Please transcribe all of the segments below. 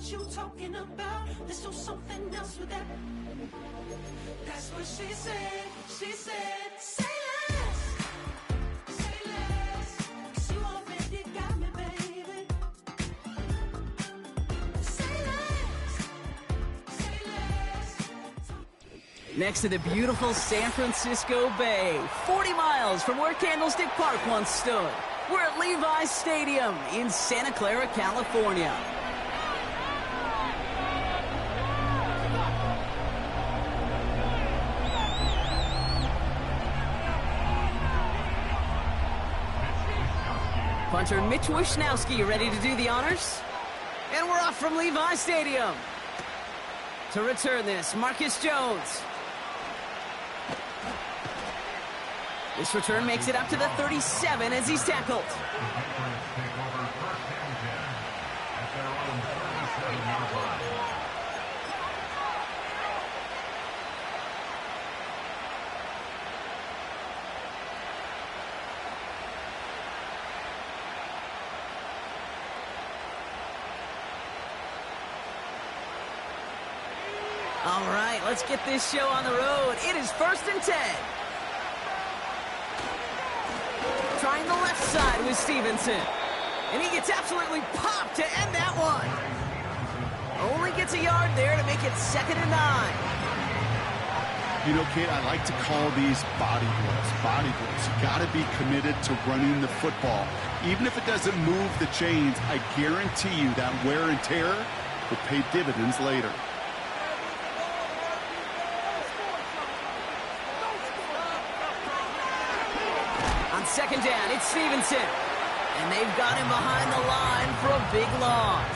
what you talking about. Let's do something else with that. That's what she said. She said, say less. Say less. 'Cause you already got me, baby. Say less. Say less. Next to the beautiful San Francisco Bay, 40 miles from where Candlestick Park once stood. We're at Levi's Stadium in Santa Clara, California. Punter Mitch Wishnowski ready to do the honors. And we're off from Levi's Stadium. To return this, Marcus Jones. This return makes it up to the 37 as he's tackled. All right, let's get this show on the road. It is 1st and 10. Trying the left side with Stevenson. And he gets absolutely popped to end that one. Only gets a yard there to make it 2nd and 9. You know, Kate, I like to call these body blows. Body blows. You got to be committed to running the football. Even if it doesn't move the chains, I guarantee you that wear and tear will pay dividends later. On 2nd down, it's Stevenson. And they've got him behind the line for a big loss.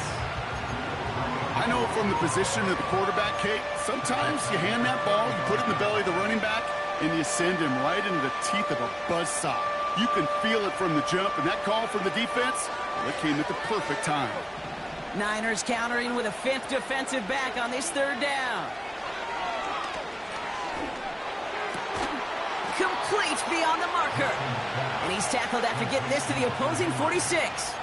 I know from the position of the quarterback, Kate, sometimes you hand that ball, you put it in the belly of the running back, and you send him right into the teeth of a buzzsaw. You can feel it from the jump, and that call from the defense, well, it came at the perfect time. Niners countering with a 5th defensive back on this 3rd down. Complete beyond the marker. And he's tackled after getting this to the opposing 46.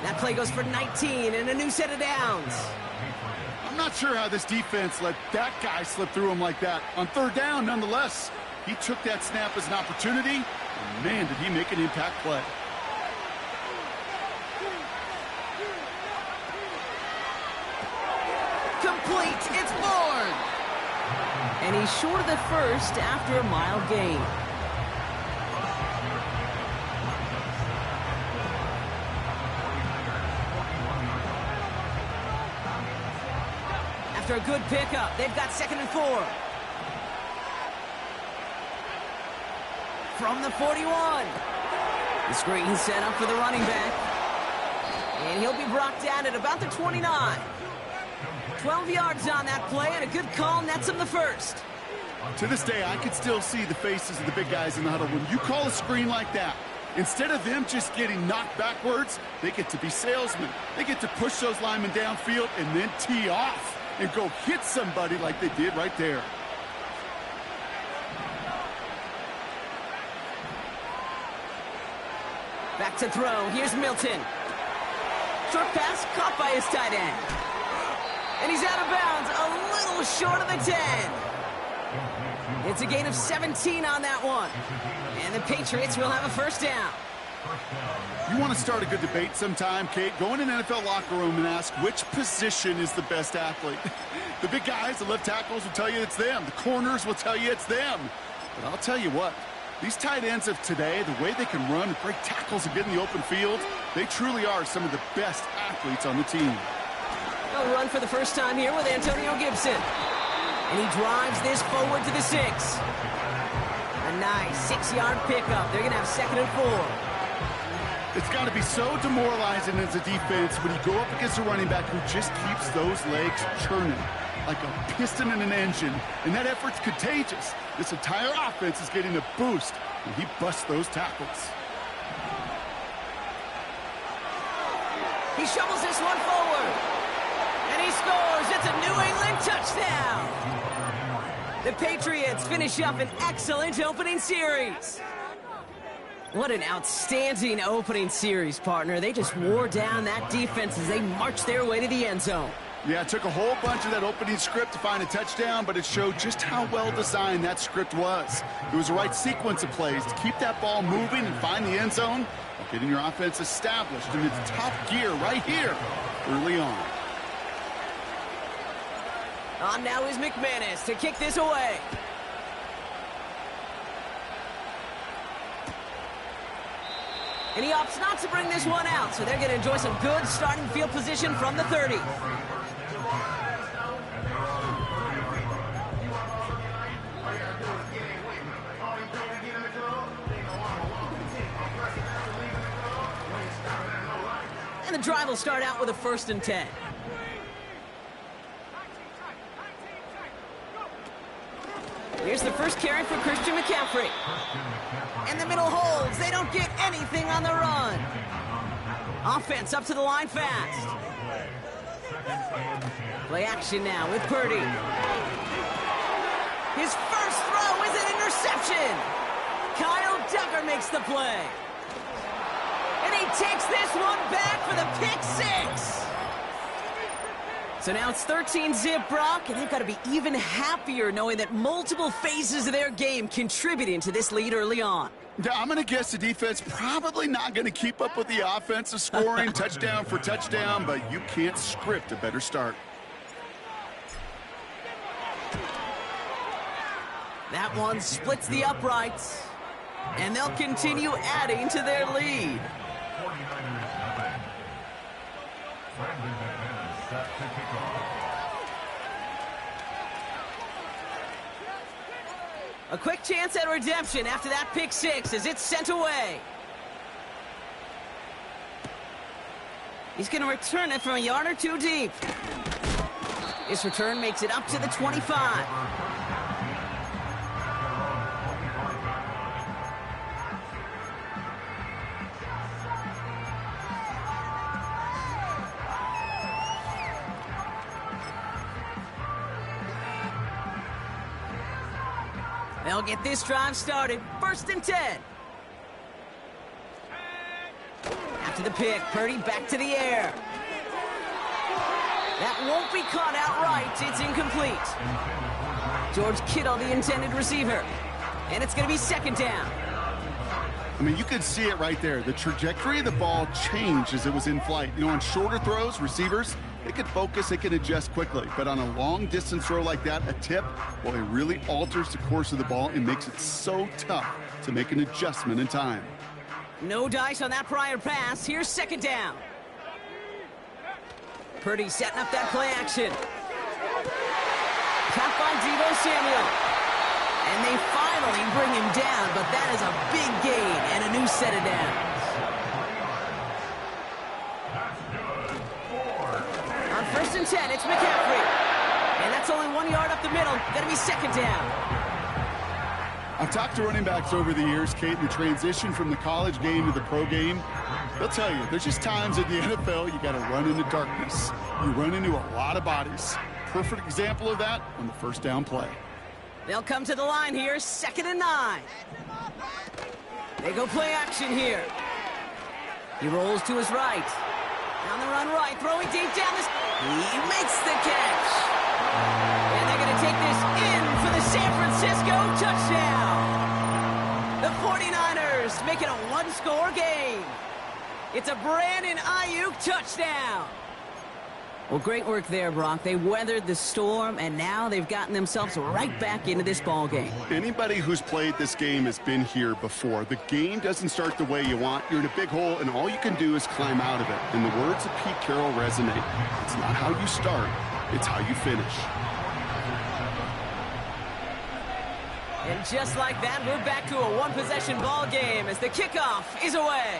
That play goes for 19 and a new set of downs. I'm not sure how this defense let that guy slip through him like that. On 3rd down, nonetheless, he took that snap as an opportunity, and man, did he make an impact play. Complete, it's Bourne. And he's short of the first after a mile gain. After a good pickup, they've got 2nd and 4. From the 41. The screen set up for the running back. And he'll be brought down at about the 29. 12 yards on that play, and a good call nets him the first. To this day, I can still see the faces of the big guys in the huddle. When you call a screen like that, instead of them just getting knocked backwards, they get to be salesmen. They get to push those linemen downfield and then tee off and go hit somebody like they did right there. Back to throw. Here's Milton. Short pass caught by his tight end. And he's out of bounds, a little short of the 10. It's a gain of 17 on that one. And the Patriots will have a 1st down. You want to start a good debate sometime, Kate? Go in an NFL locker room and ask which position is the best athlete. The big guys, the left tackles will tell you it's them. The corners will tell you it's them. But I'll tell you what, these tight ends of today, the way they can run and break tackles and get in the open field, they truly are some of the best athletes on the team. A run for the first time here with Antonio Gibson. And he drives this forward to the 6. A nice 6-yard pickup. They're going to have 2nd and 4. It's got to be so demoralizing as a defense when you go up against a running back who just keeps those legs churning like a piston in an engine. And that effort's contagious. This entire offense is getting a boost when he busts those tackles. He shovels this one forward. And he scores. It's a New England touchdown. The Patriots finish up an excellent opening series. What an outstanding opening series, partner. They just wore down that defense as they marched their way to the end zone. Yeah, it took a whole bunch of that opening script to find a touchdown, but it showed just how well designed that script was. It was the right sequence of plays to keep that ball moving and find the end zone while getting your offense established in its top gear right here early on. On now is McManus to kick this away. And he opts not to bring this one out, so they're going to enjoy some good starting field position from the 30. And the drive will start out with a 1st and 10. Here's the first carry for Christian McCaffrey. And the middle holds. They don't get anything on the run. Offense up to the line fast. Play action now with Purdy. His first throw is an interception. Kyle Duggar makes the play. And he takes this one back for the pick 6. So now it's 13-zip, Brock, and they've got to be even happier knowing that multiple phases of their game contributing to this lead early on. Yeah, I'm going to guess the defense probably not going to keep up with the offensive scoring touchdown for touchdown, but you can't script a better start. That one splits the uprights, and they'll continue adding to their lead. A quick chance at redemption after that pick 6 as it's sent away. He's going to return it from a yard or 2 deep. This return makes it up to the 25. They'll get this drive started. 1st and 10. After the pick, Purdy back to the air. That won't be caught outright. It's incomplete. George Kittle, the intended receiver. And it's going to be 2nd down. I mean, you could see it right there. The trajectory of the ball changed as it was in flight. You know, on shorter throws, receivers, they can focus, they can adjust quickly. But on a long-distance throw like that, a tip, well, it really alters the course of the ball and makes it so tough to make an adjustment in time. No dice on that prior pass. Here's 2nd down. Purdy setting up that play action. Caught by Deebo Samuel. And they finally bring him down, but that is a big gain and a new set of downs. On 1st and 10, it's McCaffrey. And that's only 1 yard up the middle. Going to be 2nd down. I've talked to running backs over the years, Kate, in the transition from the college game to the pro game. They'll tell you, there's just times in the NFL you got to run into darkness. You run into a lot of bodies. Perfect example of that on the 1st down play. They'll come to the line here, 2nd and 9. They go play action here. He rolls to his right. On the run right, throwing deep down this. He makes the catch. And they're going to take this in for the San Francisco touchdown. The 49ers make it a 1-score game. It's a Brandon Ayuk touchdown. Well, great work there, Brock. They weathered the storm, and now they've gotten themselves right back into this ball game. Anybody who's played this game has been here before. The game doesn't start the way you want. You're in a big hole, and all you can do is climb out of it. And the words of Pete Carroll resonate. It's not how you start, it's how you finish. And just like that, we're back to a one-possession ball game as the kickoff is away.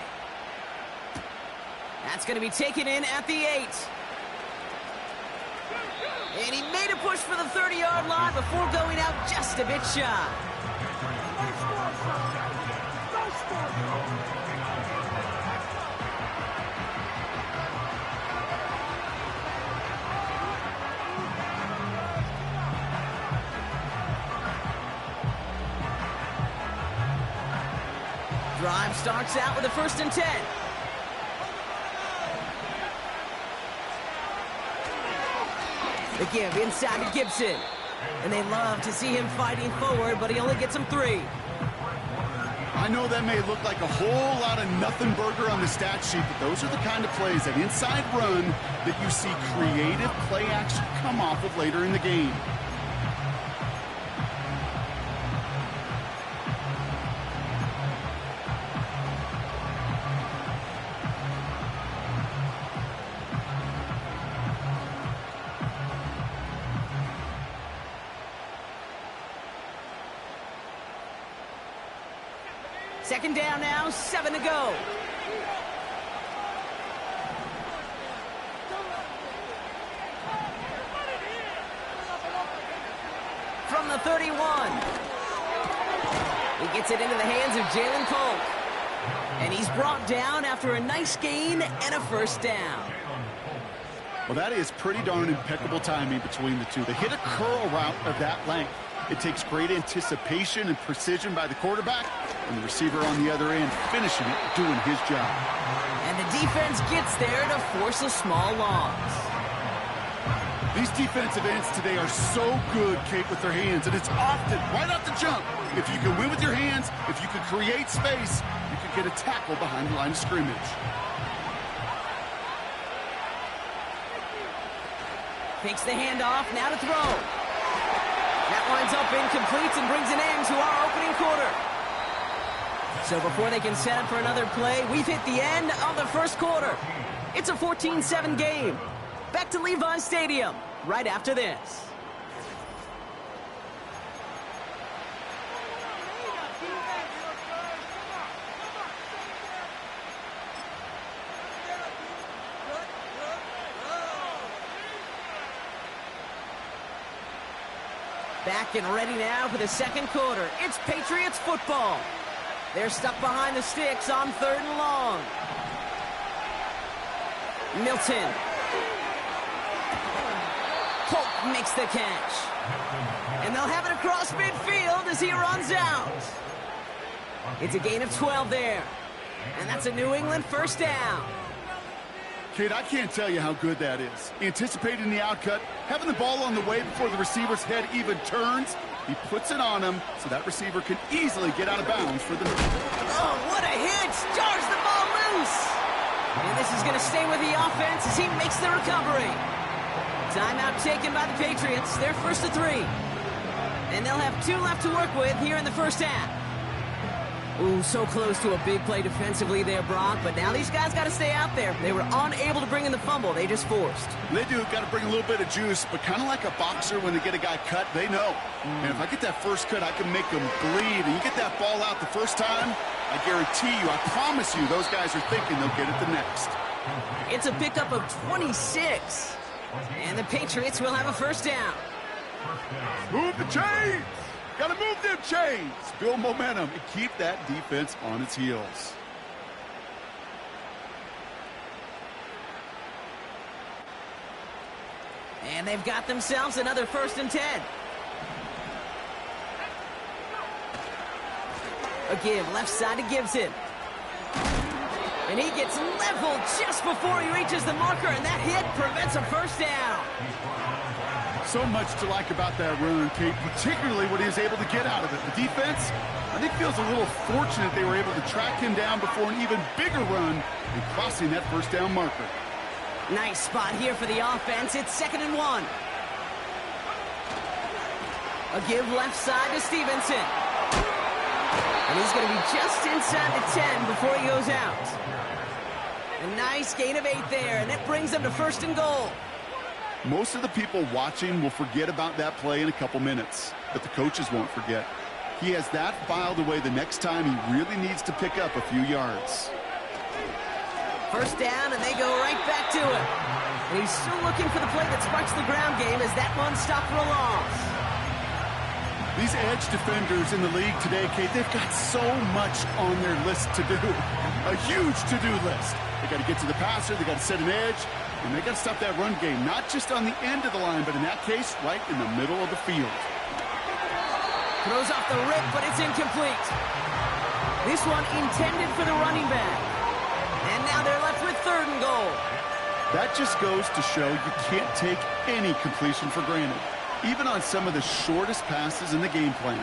That's going to be taken in at the 8. And he made a push for the 30-yard line before going out just a bit shy. Drive starts out with a 1st and 10. The give inside to Gibson. And they love to see him fighting forward, but he only gets him 3. I know that may look like a whole lot of nothing burger on the stat sheet, but those are the kind of plays, that inside run, that you see creative play action come off of later in the game. Second down now, 7 to go. From the 31. He gets it into the hands of Jalen Polk. And he's brought down after a nice gain and a 1st down. Well, that is pretty darn impeccable timing between the two. They hit a curl route of that length. It takes great anticipation and precision by the quarterback, and the receiver on the other end finishing it, doing his job. And the defense gets there to force a small loss. These defensive ends today are so good, Kate, with their hands, and it's often right off the jump. If you can win with your hands, if you can create space, you can get a tackle behind the line of scrimmage. Takes the handoff, now to throw. That winds up incomplete and brings an end to our opening quarter. So before they can set up for another play, we've hit the end of the 1st quarter. It's a 14-7 game. Back to Levi's Stadium right after this. Back and ready now for the 2nd quarter. It's Patriots football. They're stuck behind the sticks on 3rd and long. Milton. Polk makes the catch. And they'll have it across midfield as he runs out. It's a gain of 12 there. And that's a New England 1st down. Kate, I can't tell you how good that is. Anticipating the outcut, having the ball on the way before the receiver's head even turns. He puts it on him so that receiver can easily get out of bounds for the... Oh, what a hit! Jars the ball loose! And this is going to stay with the offense as he makes the recovery. Timeout taken by the Patriots. They're 1st to 3. And they'll have 2 left to work with here in the 1st half. Ooh, so close to a big play defensively there, Brock. But now these guys got to stay out there. They were unable to bring in the fumble. They just forced. They do. Got to bring a little bit of juice, but kind of like a boxer when they get a guy cut, they know. And if I get that first cut, I can make them bleed. And you get that ball out the first time, I guarantee you, I promise you, those guys are thinking they'll get it the next. It's a pickup of 26. And the Patriots will have a 1st down. Move the chains! Gotta move them chains! Build momentum and keep that defense on its heels. And they've got themselves another 1st and 10. A give left side to Gibson. And he gets leveled just before he reaches the marker, and that hit prevents a 1st down. So much to like about that run, Kate, particularly what he was able to get out of it. The defense, I think, feels a little fortunate they were able to track him down before an even bigger run and crossing that 1st down marker. Nice spot here for the offense. It's 2nd and 1. A give left side to Stevenson. And he's going to be just inside the 10 before he goes out. A nice gain of 8 there, and that brings them to 1st and goal. Most of the people watching will forget about that play in a couple minutes, but the coaches won't forget. He has that filed away the next time he really needs to pick up a few yards. 1st down, and they go right back to it. And he's still looking for the play that sparks the ground game as that one stopped for a loss. These edge defenders in the league today, Kate, they've got so much on their list to do. A huge to-do list. They got to get to the passer, they got to set an edge, and they got to stop that run game, not just on the end of the line, but in that case, right in the middle of the field. Throws off the rip, but it's incomplete. This one intended for the running back. And now they're left with 3rd and goal. That just goes to show you can't take any completion for granted, even on some of the shortest passes in the game plan.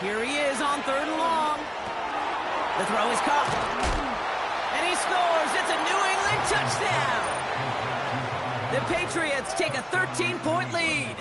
Here he is on 3rd and long. The throw is caught. And he scores. It's a New England touchdown. The Patriots take a 13-point lead.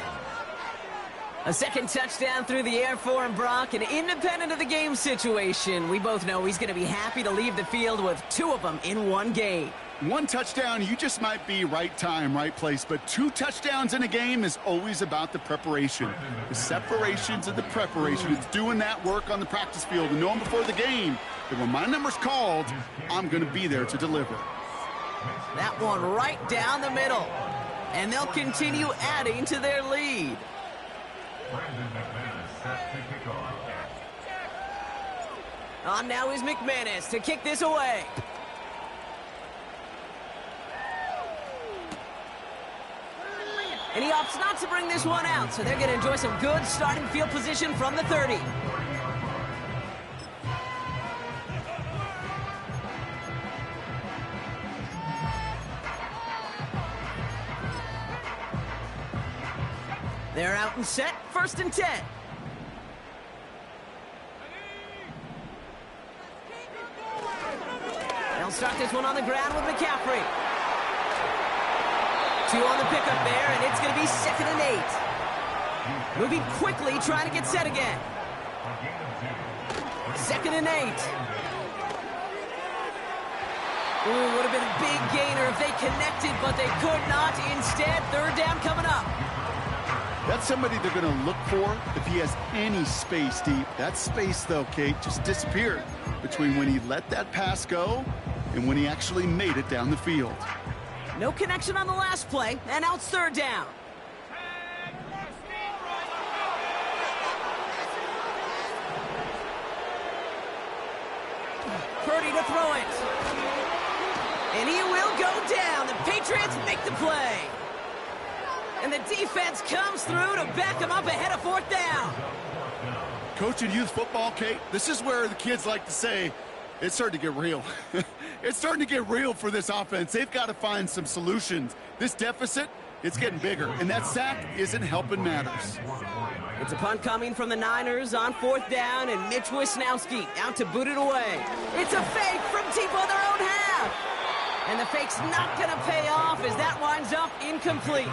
A second touchdown through the air for him, Brock, and independent of the game situation, we both know he's going to be happy to leave the field with 2 of them in one game. 1 touchdown, you just might be right time, right place, but 2 touchdowns in a game is always about the preparation. The separations and the preparation. It's doing that work on the practice field and knowing before the game that when my number's called, I'm going to be there to deliver. That one right down the middle. And they'll continue adding to their lead. On now is McManus to kick this away. And he opts not to bring this one out, so they're going to enjoy some good starting field position from the 30. They're out and set, 1st and 10. They'll start this one on the ground with McCaffrey. 2 on the pickup there, and it's going to be 2nd and 8. Moving quickly, trying to get set again. 2nd and 8. Ooh, would have been a big gainer if they connected, but they could not. Instead, 3rd down coming up. That's somebody they're going to look for if he has any space deep. That space, though, Kate, just disappeared between when he let that pass go and when he actually made it down the field. No connection on the last play, and now it's 3rd down. Purdy to throw it. And he will go down. The Patriots make the play. And the defense comes through to back him up ahead of 4th down. Coaching youth football, Kate, this is where the kids like to say, it's starting to get real. It's starting to get real for this offense. They've got to find some solutions. This deficit, it's getting bigger, and that sack isn't helping matters. It's a punt coming from the Niners on 4th down, and Mitch Wisnowski out to boot it away. It's a fake from deep on their own half. And the fake's not going to pay off as that winds up incomplete.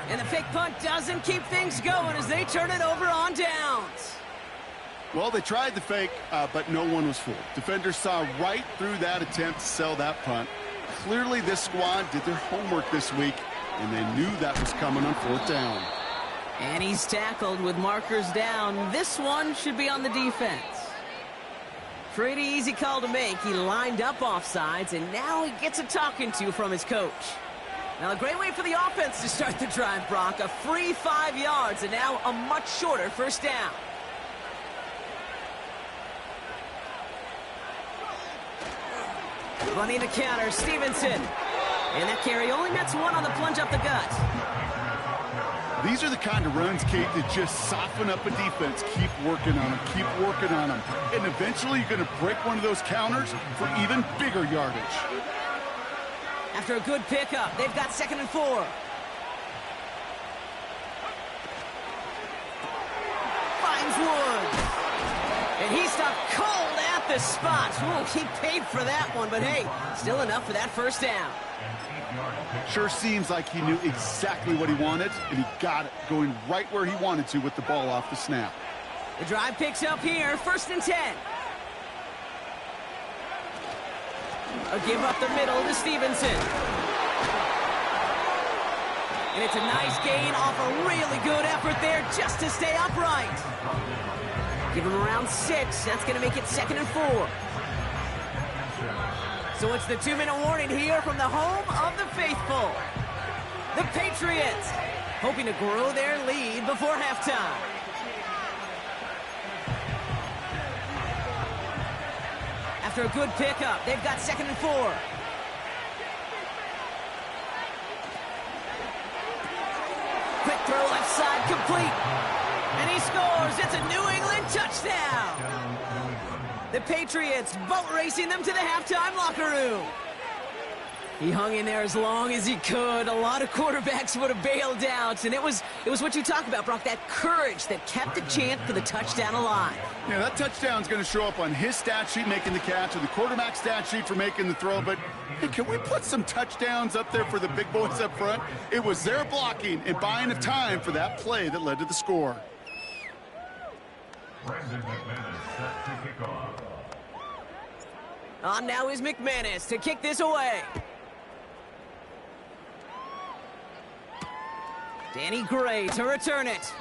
And the fake punt doesn't keep things going as they turn it over on downs. Well, they tried the fake, but no one was fooled. Defenders saw right through that attempt to sell that punt. Clearly, this squad did their homework this week, and they knew that was coming on 4th down. And he's tackled with markers down. This one should be on the defense. Pretty easy call to make. He lined up offsides, and now he gets a talking to from his coach. Now, a great way for the offense to start the drive, Brock. A free 5 yards, and now a much shorter 1st down. Running the counter, Stevenson. And that carry only nets 1 on the plunge up the gut. These are the kind of runs, Kate, that just soften up a defense. Keep working on them, keep working on them. And eventually you're going to break one of those counters for even bigger yardage. After a good pickup, they've got 2nd and 4. Finds Woods. And he stopped cold at the spot. Ooh, he paid for that one, but hey, still enough for that 1st down. Sure seems like he knew exactly what he wanted, and he got it, going right where he wanted to with the ball off the snap. The drive picks up here, 1st and 10. A give up the middle to Stevenson. And it's a nice gain off a really good effort there just to stay upright. Give him around 6. That's going to make it 2nd and 4. So it's the 2-minute warning here from the home of the faithful. The Patriots hoping to grow their lead before halftime. After a good pickup, they've got 2nd and 4. Quick throw left incomplete. And he scores. It's a New England touchdown. The Patriots boat racing them to the halftime locker room. He hung in there as long as he could. A lot of quarterbacks would have bailed out, and it was what you talk about, Brock, that courage that kept the chant for the touchdown alive. Yeah, that touchdown's going to show up on his stat sheet making the catch or the quarterback stat sheet for making the throw, but hey, can we put some touchdowns up there for the big boys up front? It was their blocking and buying of time for that play that led to the score. On now is McManus to kick this away. Danny Gray to return it.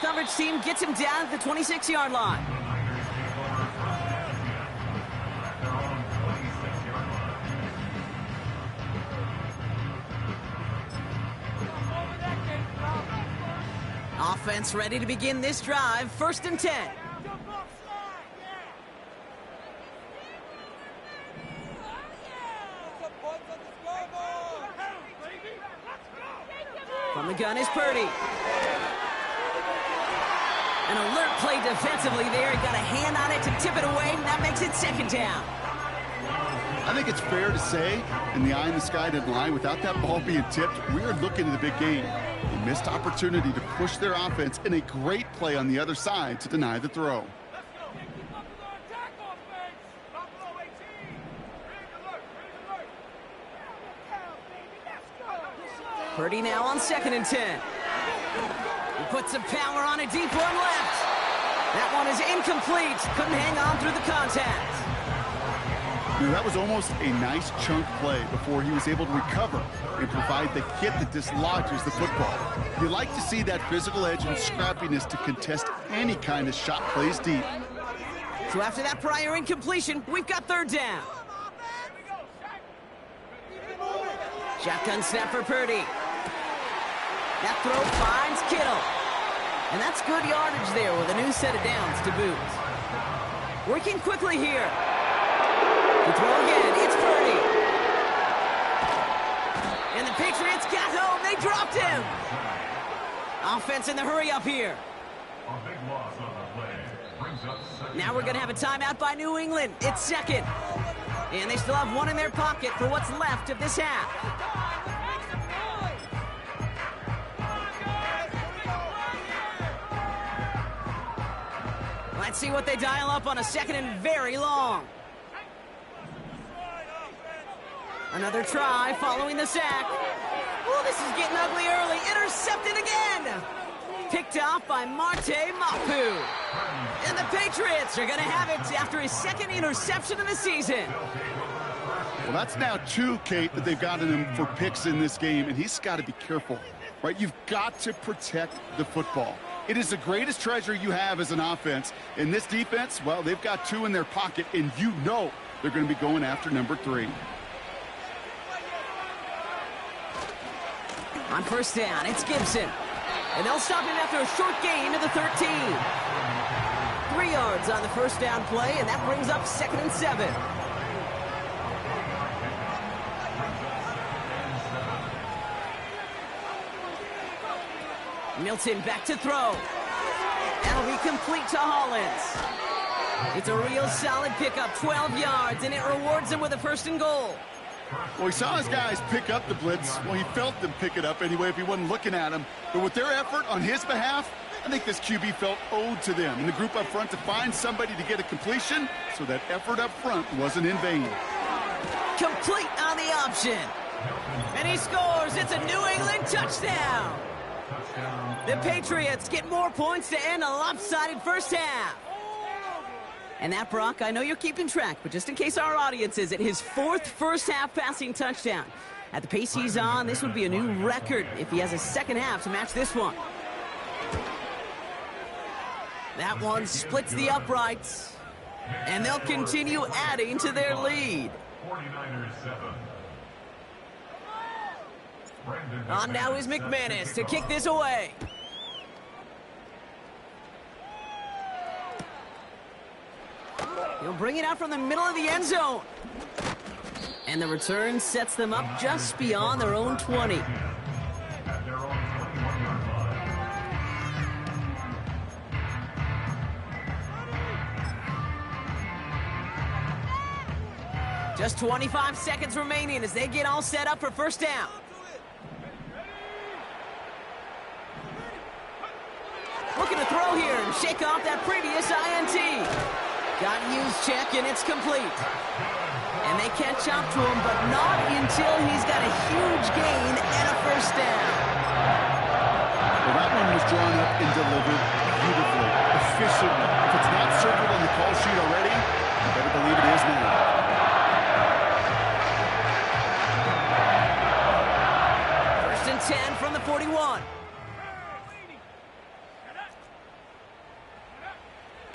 Coverage team gets him down at the 26-yard line. Offense ready to begin this drive. 1st and 10. From the gun is Purdy. An alert play defensively there. He got a hand on it to tip it away, and that makes it 2nd down. I think it's fair to say, in the eye in the sky didn't lie, without that ball being tipped, we are looking at the big game. A missed opportunity to push their offense and a great play on the other side to deny the throw. Purdy now on 2nd and 10. He puts some power on a deep one left. That one is incomplete. Couldn't hang on through the contact. You know, that was almost a nice chunk play before he was able to recover and provide the hit that dislodges the football. You like to see that physical edge and scrappiness to contest any kind of shot plays deep. So after that prior incompletion, we've got 3rd down. Shotgun snap for Purdy. That throw finds Kittle. And that's good yardage there with a new set of downs to boot. Working quickly here. To throw again, it's Purdy. And the Patriots got home. They dropped him. Offense in the hurry up here. Now we're going to have a timeout by New England. It's 2nd. And they still have one in their pocket for what's left of this half. Let's see what they dial up on a 2nd and very long. Another try following the sack. Oh, this is getting ugly early. Intercepted again. Picked off by Marte Mapu. And the Patriots are going to have it after his 2nd interception of the season. Well, that's now 2, Kate, that they've gotten him for picks in this game, and he's got to be careful, right? You've got to protect the football. It is the greatest treasure you have as an offense. In this defense, well, they've got 2 in their pocket, and you know they're going to be going after number 3. On 1st down, it's Gibson. And they'll stop him after a short gain to the 13. 3 yards on the 1st down play, and that brings up 2nd and 7. Milton back to throw. That'll be complete to Hollins. It's a real solid pickup, 12 yards, and it rewards him with a 1st and goal. Well, he saw his guys pick up the blitz. Well, he felt them pick it up anyway if he wasn't looking at him. But with their effort on his behalf, I think this QB felt owed to them and the group up front to find somebody to get a completion, so that effort up front wasn't in vain. Complete on the option. And he scores. It's a New England touchdown. The Patriots get more points to end a lopsided 1st half. And that, Brock, I know you're keeping track, but just in case our audience isn't, his 4th first-half passing touchdown. At the pace he's on, this would be a new record if he has a 2nd half to match this one. That one splits the uprights, and they'll continue adding to their lead. 49ers 7. On now is McManus to kick this away. He'll bring it out from the middle of the end zone. And the return sets them up just beyond their own 20. At their own Just 25 seconds remaining as they get all set up for first down. Looking to throw here and shake off that previous INT. Got used check, and it's complete. And they catch up to him, but not until he's got a huge gain and a first down. Well, that one was drawn up and delivered beautifully, efficiently. If it's not circled on the call sheet already, you better believe it is now. First and 10 from the 41.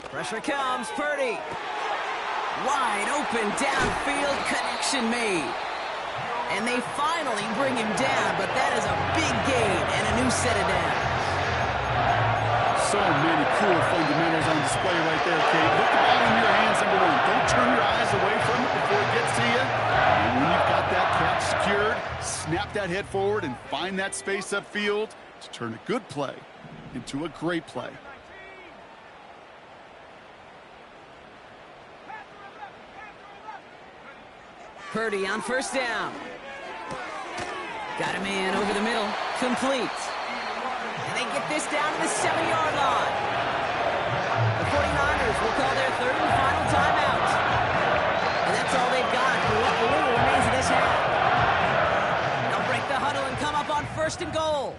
Pressure comes, Purdy. Wide open downfield, connection made. And they finally bring him down, but that is a big gain and a new set of downs. So many cool fundamentals on display right there, Kate. Put the ball in your hands, number one. Don't turn your eyes away from it before it gets to you. And when you've got that catch secured, snap that head forward and find that space upfield to turn a good play into a great play. Purdy on first down. Got a man over the middle. Complete. And they get this down to the 7-yard line. The 49ers will call their third and final timeout. And that's all they've got for what little remains of this half. They'll break the huddle and come up on first and goal.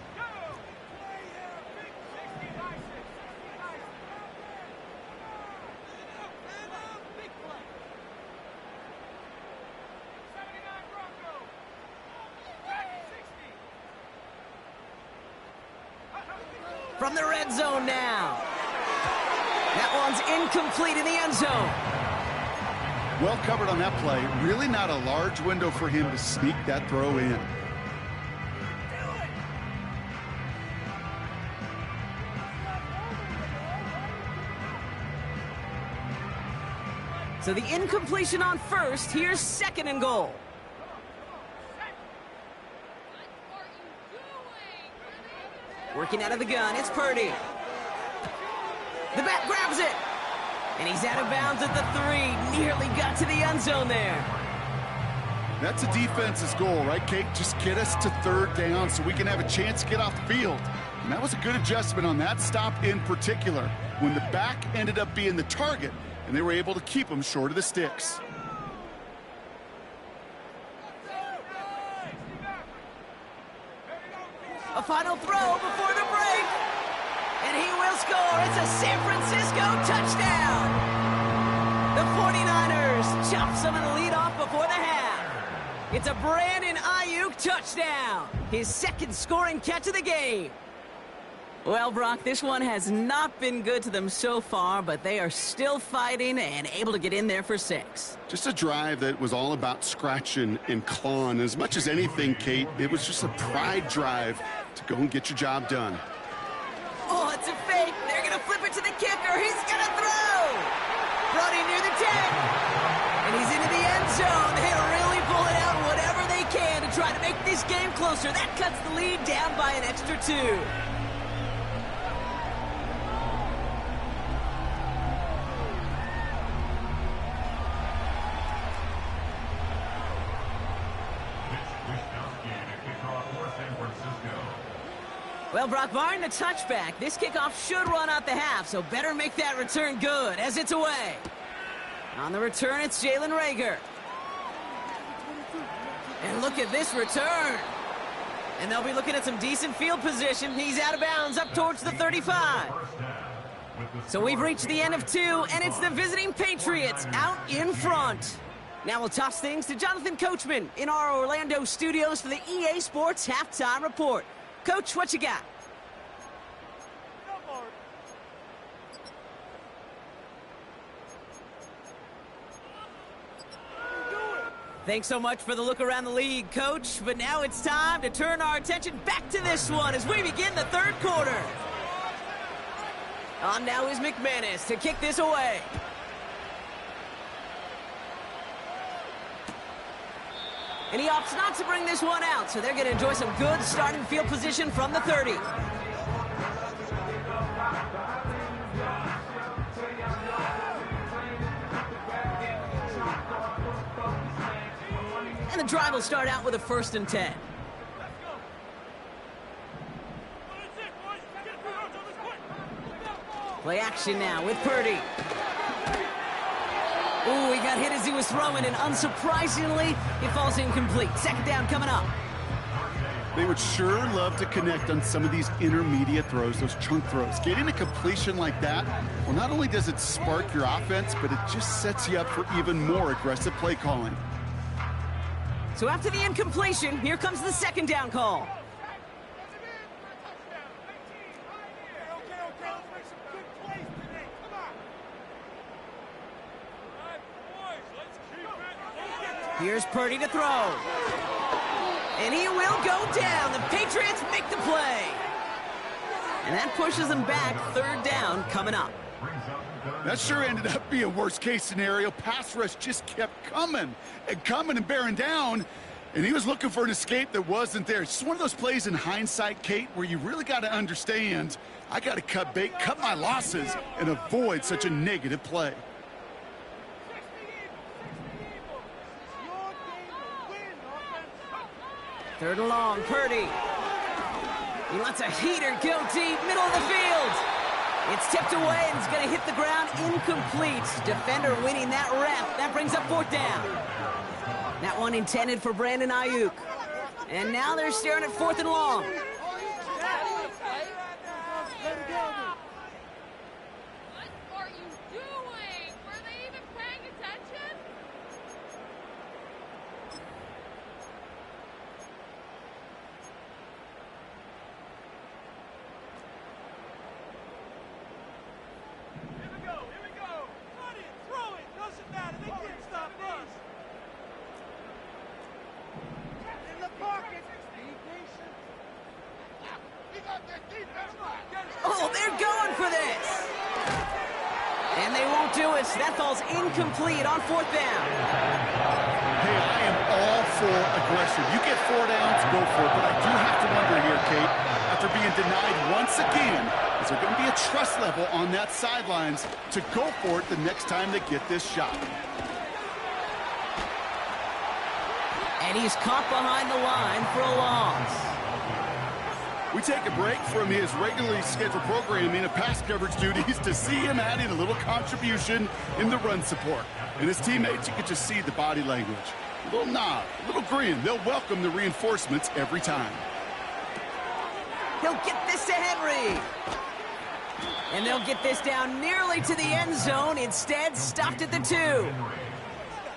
From the red zone now. That one's incomplete in the end zone. Well covered on that play. Really not a large window for him to sneak that throw in. So the incompletion on first. Here's second and goal. Working out of the gun, it's Purdy. The back grabs it. And he's out of bounds at the 3. Nearly got to the end zone there. That's a defense's goal, right, Kate? Just get us to third down so we can have a chance to get off the field. And that was a good adjustment on that stop in particular, when the back ended up being the target, and they were able to keep him short of the sticks. A final throw before the break. And he will score. It's a San Francisco touchdown. The 49ers chop some of the lead off before the half. It's a Brandon Ayuk touchdown. His second scoring catch of the game. Well, Brock, this one has not been good to them so far, but they are still fighting and able to get in there for 6. Just a drive that was all about scratching and clawing. As much as anything, Kate, it was just a pride drive to go and get your job done. Oh, it's a fake. They're going to flip it to the kicker. He's going to throw. Brody near the 10. And he's into the end zone. They're really pulling out whatever they can to try to make this game closer. That cuts the lead down by an extra 2. Well, Brock, barring the touchback, this kickoff should run out the half, so better make that return good as it's away. On the return, it's Jalen Reagor. And look at this return. And they'll be looking at some decent field position. He's out of bounds up towards the 35. So we've reached the end of 2, and it's the visiting Patriots out in front. Now we'll toss things to Jonathan Coachman in our Orlando studios for the EA Sports Halftime Report. Coach, what you got? Thanks so much for the look around the league, Coach. But now it's time to turn our attention back to this one as we begin the third quarter. On now is McManus to kick this away. And he opts not to bring this one out, so they're going to enjoy some good starting field position from the 30. And the drive will start out with a 1st and 10. Play action now with Purdy. Ooh, he got hit as he was throwing, and unsurprisingly, he falls incomplete. 2nd down coming up. They would sure love to connect on some of these intermediate throws, those chunk throws. Getting a completion like that, well, not only does it spark your offense, but it just sets you up for even more aggressive play calling. So after the incompletion, here comes the 2nd down call. Here's Purdy to throw. And he will go down. The Patriots make the play. And that pushes them back. 3rd down coming up. That sure ended up being a worst-case scenario. Pass rush just kept coming and bearing down. And he was looking for an escape that wasn't there. It's just one of those plays in hindsight, Kate, where you really got to understand, I got to cut bait, cut my losses, and avoid such a negative play. 3rd and long, Purdy. He lets a heater go deep, middle of the field. It's tipped away, and it's going to hit the ground incomplete. Defender winning that rep. That brings up 4th down. That one intended for Brandon Ayuk. And now they're staring at 4th and long. What are you doing? Were they even paying attention? Here we go. Run it, throw it, doesn't matter. They can't stop us. In the pocket. Be patient. You got that defense back. Oh, they're going for this. And they won't do it. So that falls incomplete on 4th down. Hey, I am all for aggression. You get 4 downs, go for it. But I do have to wonder here, Kate, after being denied once again, is there going to be a trust level on that sidelines to go for it the next time they get this shot? And he's caught behind the line for a loss. We take a break from his regularly scheduled programming of pass coverage duties to see him adding a little contribution in the run support. And his teammates, you can just see the body language. A little nod, a little grin. They'll welcome the reinforcements every time. He'll get this to Henry. And they'll get this down nearly to the end zone. Instead, stopped at the 2.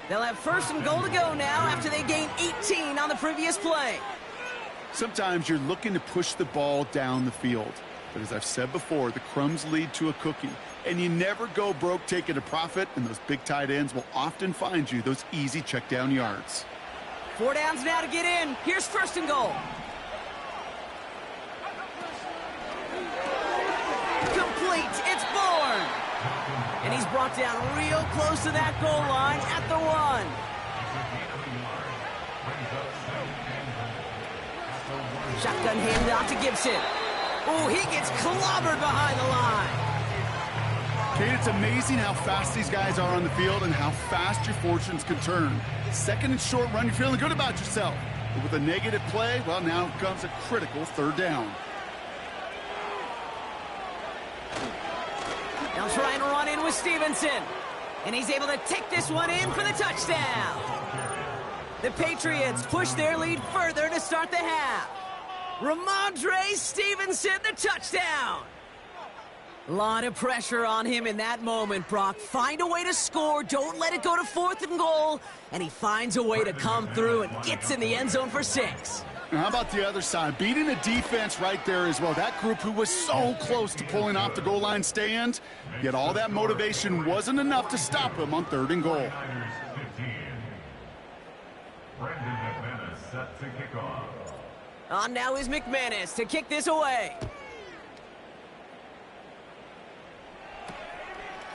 They'll have 1st and goal to go now after they gained 18 on the previous play. Sometimes you're looking to push the ball down the field. But as I've said before, the crumbs lead to a cookie. And you never go broke taking a profit, and those big tight ends will often find you those easy check down yards. 4 downs now to get in. Here's 1st and goal. Complete. It's Bourne. And he's brought down real close to that goal line at the 1. Shotgun handoff to Gibson. Oh, he gets clobbered behind the line. Kate, it's amazing how fast these guys are on the field and how fast your fortunes can turn. 2nd and short run, you're feeling good about yourself. But with a negative play, well, now comes a critical 3rd down. They'll try and run in with Stevenson. And he's able to take this one in for the touchdown. The Patriots push their lead further to start the half. Ramondre Stevenson, the touchdown. A lot of pressure on him in that moment, Brock. Find a way to score. Don't let it go to 4th and goal. And he finds a way to come through and gets in the end zone for 6. Now, how about the other side? Beating the defense right there as well. That group who was so close to pulling off the goal line stand, yet all that motivation wasn't enough to stop him on 3rd and goal. Brandon McManus set to kick off. On now is McManus to kick this away.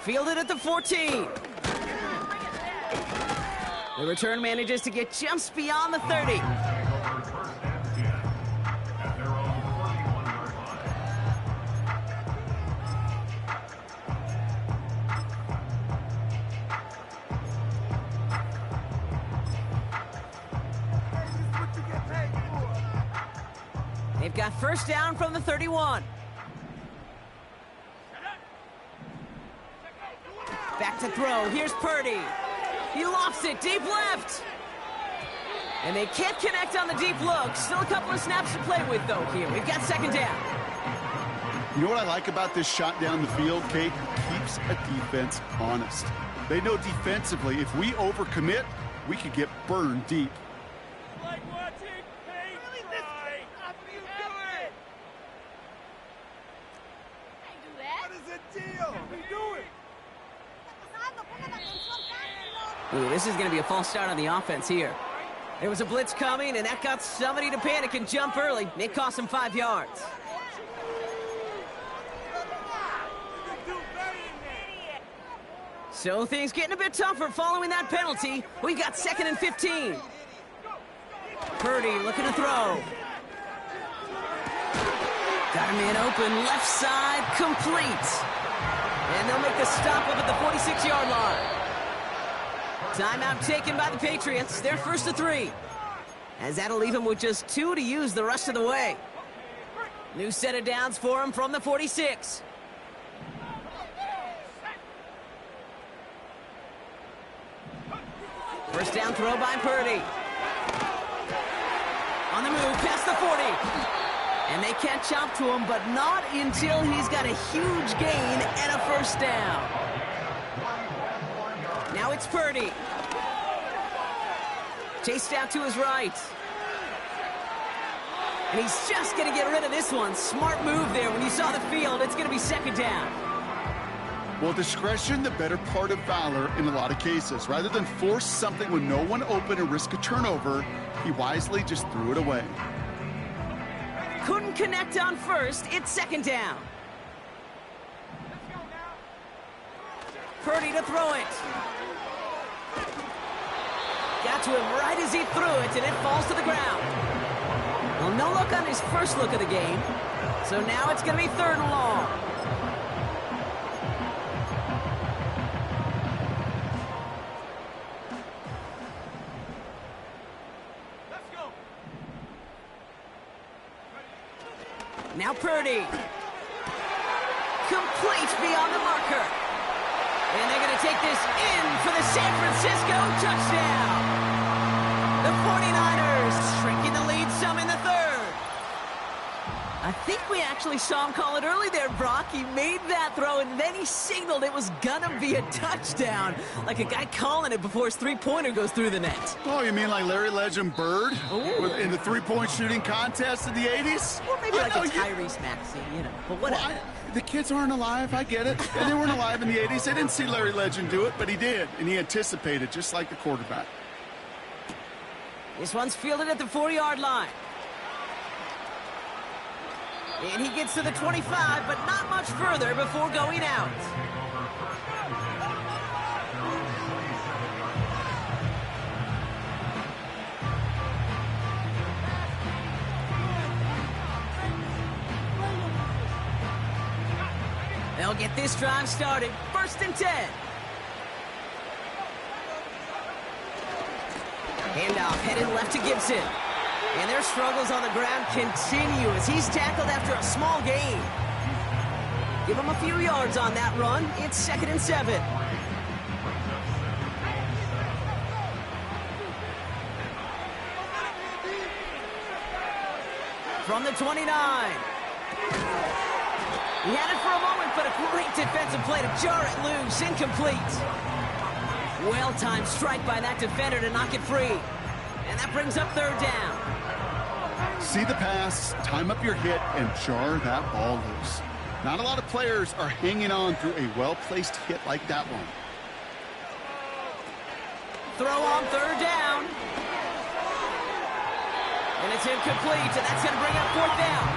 Fielded at the 14. The return manages to get just beyond the 30. got first down from the 31. Back to throw. Here's Purdy. He lofts it deep left. And they can't connect on the deep look. Still a couple of snaps to play with, though, here. We've got second down. You know what I like about this shot down the field, Kate? Keeps a defense honest. They know defensively, if we overcommit, we could get burned deep. Like watching paint dry. How do you do it? Can't do that. What is the deal? We do it. Ooh, this is going to be a false start on the offense here. There was a blitz coming, and that got somebody to panic and jump early. It cost them 5 yards. So things getting a bit tougher following that penalty. We got 2nd and 15. Purdy looking to throw. Got a man open, left side, complete. And they'll make the stop up at the 46-yard line. Timeout taken by the Patriots. They're first to 3. As that'll leave them with just 2 to use the rest of the way. New set of downs for him from the 46. First down throw by Purdy. On the move, past the 40. And they catch up to him, but not until he's got a huge gain and a first down. Now it's Purdy. Chased out to his right. And he's just going to get rid of this one. Smart move there. When you saw the field, it's going to be second down. Well, discretion, the better part of valor in a lot of cases. Rather than force something with no one open and risk a turnover, he wisely just threw it away. Couldn't connect on first. It's second down. Purdy to throw it. Got to him right as he threw it, and it falls to the ground. Well, no look on his first look of the game. So now it's going to be 3rd and long. Now Purdy. Complete beyond the marker. And they're going to take this in for the San Francisco touchdown. The 49ers shrinking the lead some in the 3rd. I think we actually saw him call it early there, Brock. He made that throw, and then he signaled it was going to be a touchdown. Like a guy calling it before his three-pointer goes through the net. Oh, you mean like Larry Legend Bird Ooh. in the three-point shooting contest in the 80s? Or maybe like a you- Tyrese Maxey, you know. But whatever. The kids aren't alive, I get it. And they weren't alive in the 80s. They didn't see Larry Legend do it, but he did. And he anticipated, just like the quarterback. This one's fielded at the 4-yard line. And he gets to the 25, but not much further before going out. They'll get this drive started. 1st and 10. Handoff headed left to Gibson. And their struggles on the ground continue as he's tackled after a small gain. Give him a few yards on that run. It's 2nd and 7. From the 29. He had it for a moment, but a great defensive play to jar it loose. Incomplete. Well-timed strike by that defender to knock it free. And that brings up 3rd down. See the pass, time up your hit, and jar that ball loose. Not a lot of players are hanging on through a well-placed hit like that one. Throw on 3rd down. And it's incomplete, and that's going to bring up 4th down.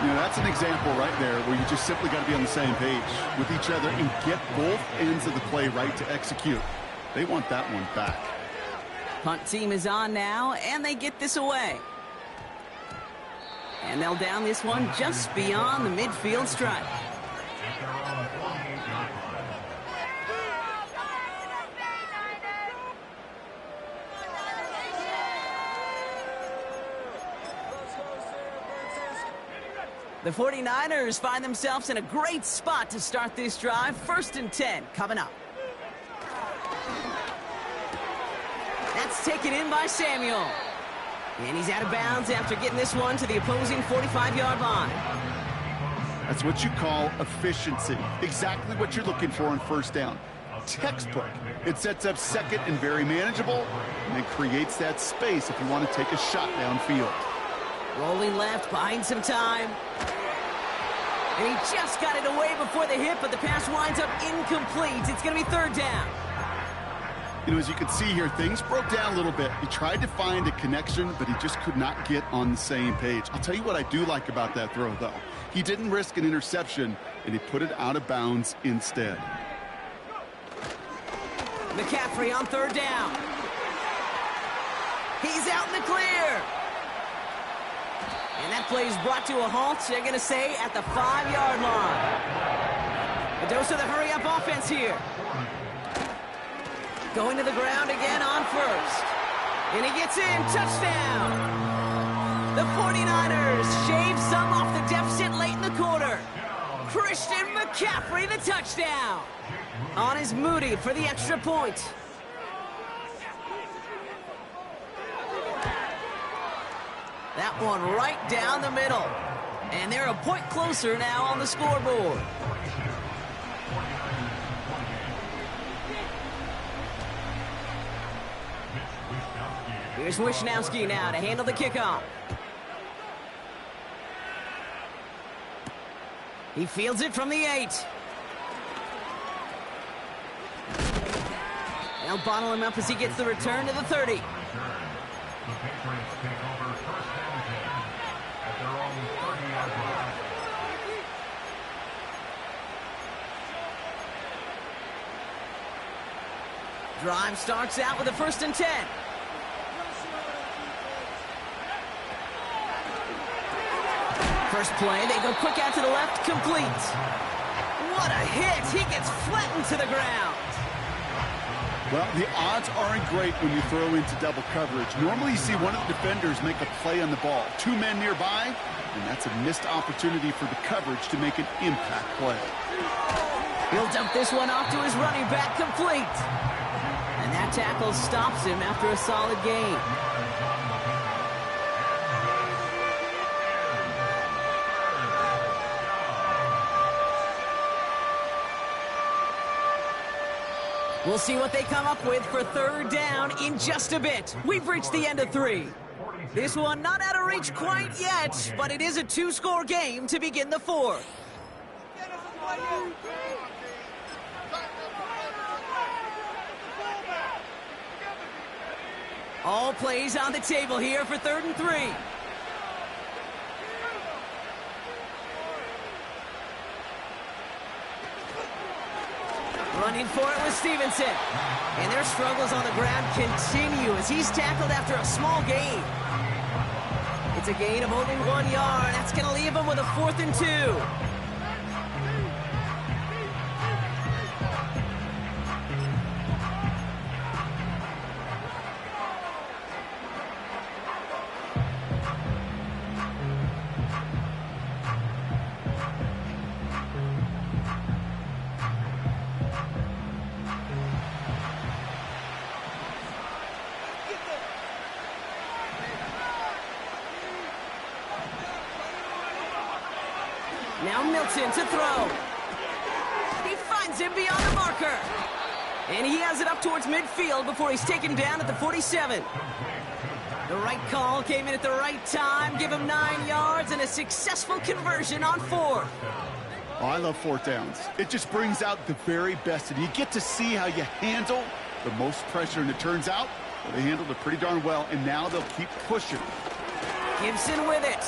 You know, that's an example right there where you just simply got to be on the same page with each other and get both ends of the play right to execute. They want that one back. Punt team is on now, and they get this away. And they'll down this one just beyond the midfield stripe. The 49ers find themselves in a great spot to start this drive. 1st and 10 coming up. That's taken in by Samuel. And he's out of bounds after getting this one to the opposing 45-yard line. That's what you call efficiency. Exactly what you're looking for on 1st down. Textbook. It sets up 2nd and very manageable, and it creates that space if you want to take a shot downfield. Rolling left, buying some time. And he just got it away before the hit, but the pass winds up incomplete. It's going to be 3rd down. You know, as you can see here, things broke down a little bit. He tried to find a connection, but he just could not get on the same page. I'll tell you what I do like about that throw, though. He didn't risk an interception, and he put it out of bounds instead. McCaffrey on 3rd down. He's out in the clear. And that play is brought to a halt, so they're going to say at the 5-yard line. A dose of the hurry-up offense here. Going to the ground again on 1st. And he gets in. Touchdown. The 49ers shave some off the deficit late in the quarter. Christian McCaffrey, the touchdown. On his Moody for the extra point. That one right down the middle. And they're a point closer now on the scoreboard. Here's Wishnowski now to handle the kickoff. He fields it from the 8. They'll bottle him up as he gets the return to the 30. The Patriots take over 1st and 10 at their own 30-yard line. Drive starts out with a 1st and 10. First play, they go quick out to the left, complete. What a hit! He gets flattened to the ground. Well, the odds aren't great when you throw into double coverage. Normally you see one of the defenders make a play on the ball. 2 men nearby, and that's a missed opportunity for the coverage to make an impact play. He'll dump this one off to his running back, complete. And that tackle stops him after a solid gain. We'll see what they come up with for 3rd down in just a bit. We've reached the end of 3. This one not out of reach quite yet, but it is a 2-score game to begin the 4th. All plays on the table here for 3rd and 3. Running for it with Stevenson. And their struggles on the ground continue as he's tackled after a small gain. It's a gain of only 1 yard. That's going to leave him with a 4th and 2. Now Milton to throw. He finds him beyond the marker. And he has it up towards midfield before he's taken down at the 47. The right call came in at the right time. Give him 9 yards and a successful conversion on 4th. Oh, I love 4th downs. It just brings out the very best, and you get to see how you handle the most pressure, and it turns out well, they handled it pretty darn well, and now they'll keep pushing. Gibson with it.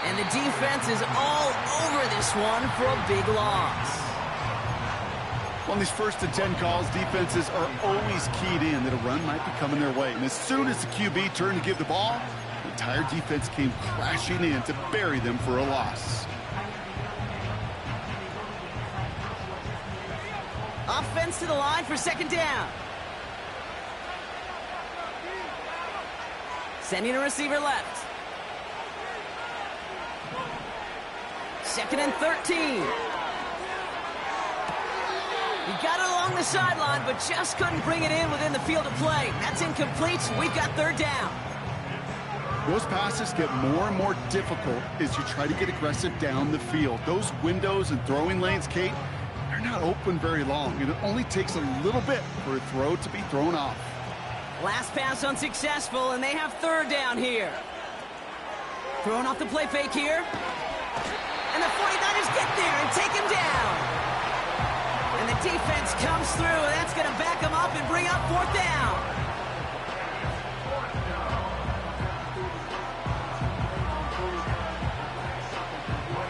And the defense is all over this one for a big loss. On these 1st and 10 calls, defenses are always keyed in that a run might be coming their way. And as soon as the QB turned to give the ball, the entire defense came crashing in to bury them for a loss. Offense to the line for 2nd down. Sending a receiver left. 2nd and 13. He got it along the sideline, but just couldn't bring it in within the field of play. That's incomplete. We've got 3rd down. Those passes get more and more difficult as you try to get aggressive down the field. Those windows and throwing lanes, Kate, they're not open very long, and it only takes a little bit for a throw to be thrown off. Last pass unsuccessful, and they have 3rd down here. Throwing off the play fake here. And the 49ers get there and take him down. And the defense comes through, and that's going to back him up and bring up 4th down.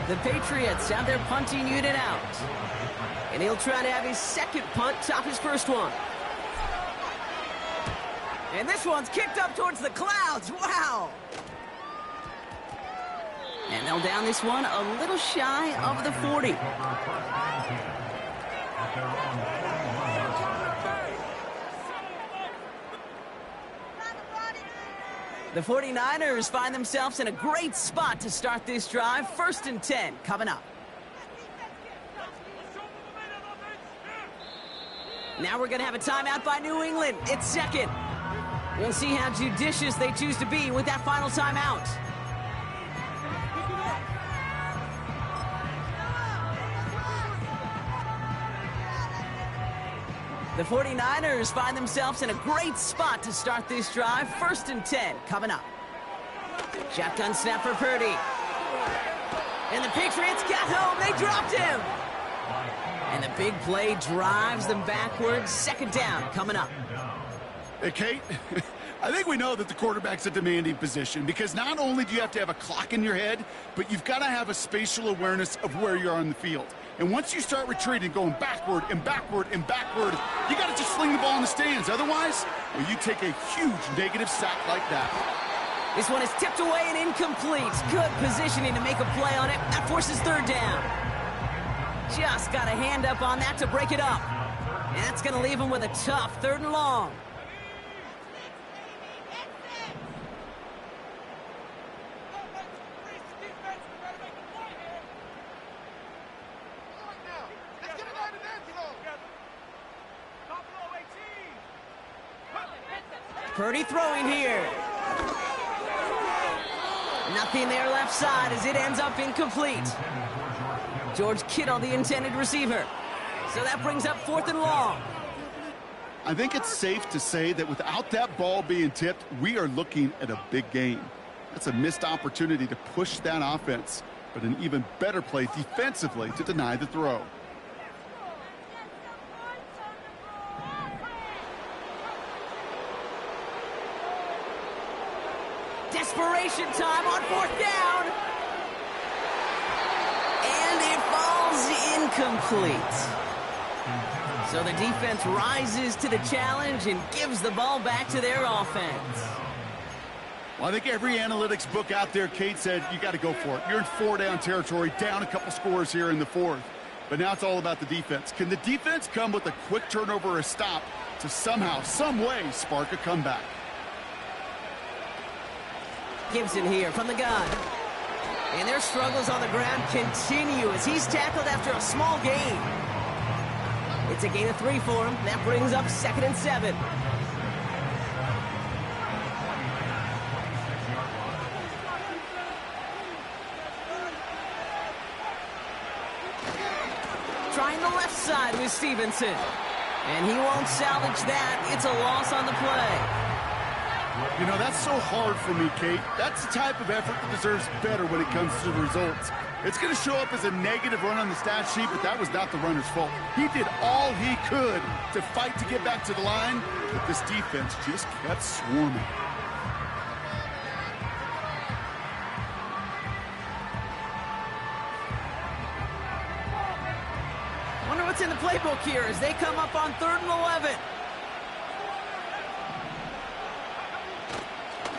The Patriots have their punting unit out. And he'll try to have his 2nd punt top his 1st one. And this one's kicked up towards the clouds. Wow! And they'll down this one a little shy of the 40. The 49ers find themselves in a great spot to start this drive. 1st and 10 coming up. Now we're going to have a timeout by New England. It's 2nd. We'll see how judicious they choose to be with that final timeout. The 49ers find themselves in a great spot to start this drive. 1st and 10 coming up. Shotgun snap for Purdy. And the Patriots got home. They dropped him. And the big play drives them backwards. 2nd down coming up. Hey, Kate, I think we know that the quarterback's a demanding position because not only do you have to have a clock in your head, but you've got to have a spatial awareness of where you are on the field. And once you start retreating, going backward and backward and backward, you got to just sling the ball in the stands. Otherwise, well, you take a huge negative sack like that. This one is tipped away and incomplete. Good positioning to make a play on it. That forces 3rd down. Just got a hand up on that to break it up. And that's going to leave him with a tough 3rd and long. Purdy throwing here. Nothing there left side as it ends up incomplete. George Kittle, the intended receiver. So that brings up 4th and long. I think it's safe to say that without that ball being tipped, we are looking at a big game. That's a missed opportunity to push that offense, but an even better play defensively to deny the throw. Desperation time on 4th down. And it falls incomplete. So the defense rises to the challenge and gives the ball back to their offense. Well, I think every analytics book out there, Kate, said you got to go for it. You're in 4-down territory, down a couple scores here in the 4th. But now it's all about the defense. Can the defense come with a quick turnover or a stop to somehow, some way, spark a comeback? Gibson here from the gun. And their struggles on the ground continue as he's tackled after a small gain. It's a gain of 3 for him. That brings up 2nd and 7. Trying the left side with Stevenson. And he won't salvage that. It's a loss on the play. You know, that's so hard for me, Kate. That's the type of effort that deserves better when it comes to the results. It's going to show up as a negative run on the stat sheet, but that was not the runner's fault. He did all he could to fight to get back to the line, but this defense just kept swarming. Wonder what's in the playbook here as they come up on 3rd and 11.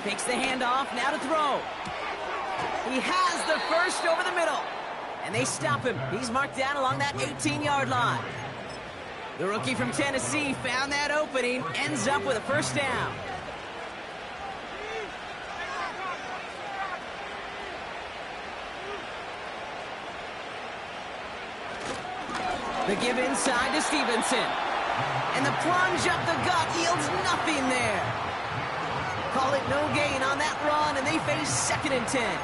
Takes the handoff, now to throw. He has the 1st over the middle. And they stop him. He's marked down along that 18-yard line. The rookie from Tennessee found that opening, ends up with a 1st down. The give inside to Stevenson. And the plunge up the gut yields nothing there. Call it no gain on that run, and they face 2nd and 10.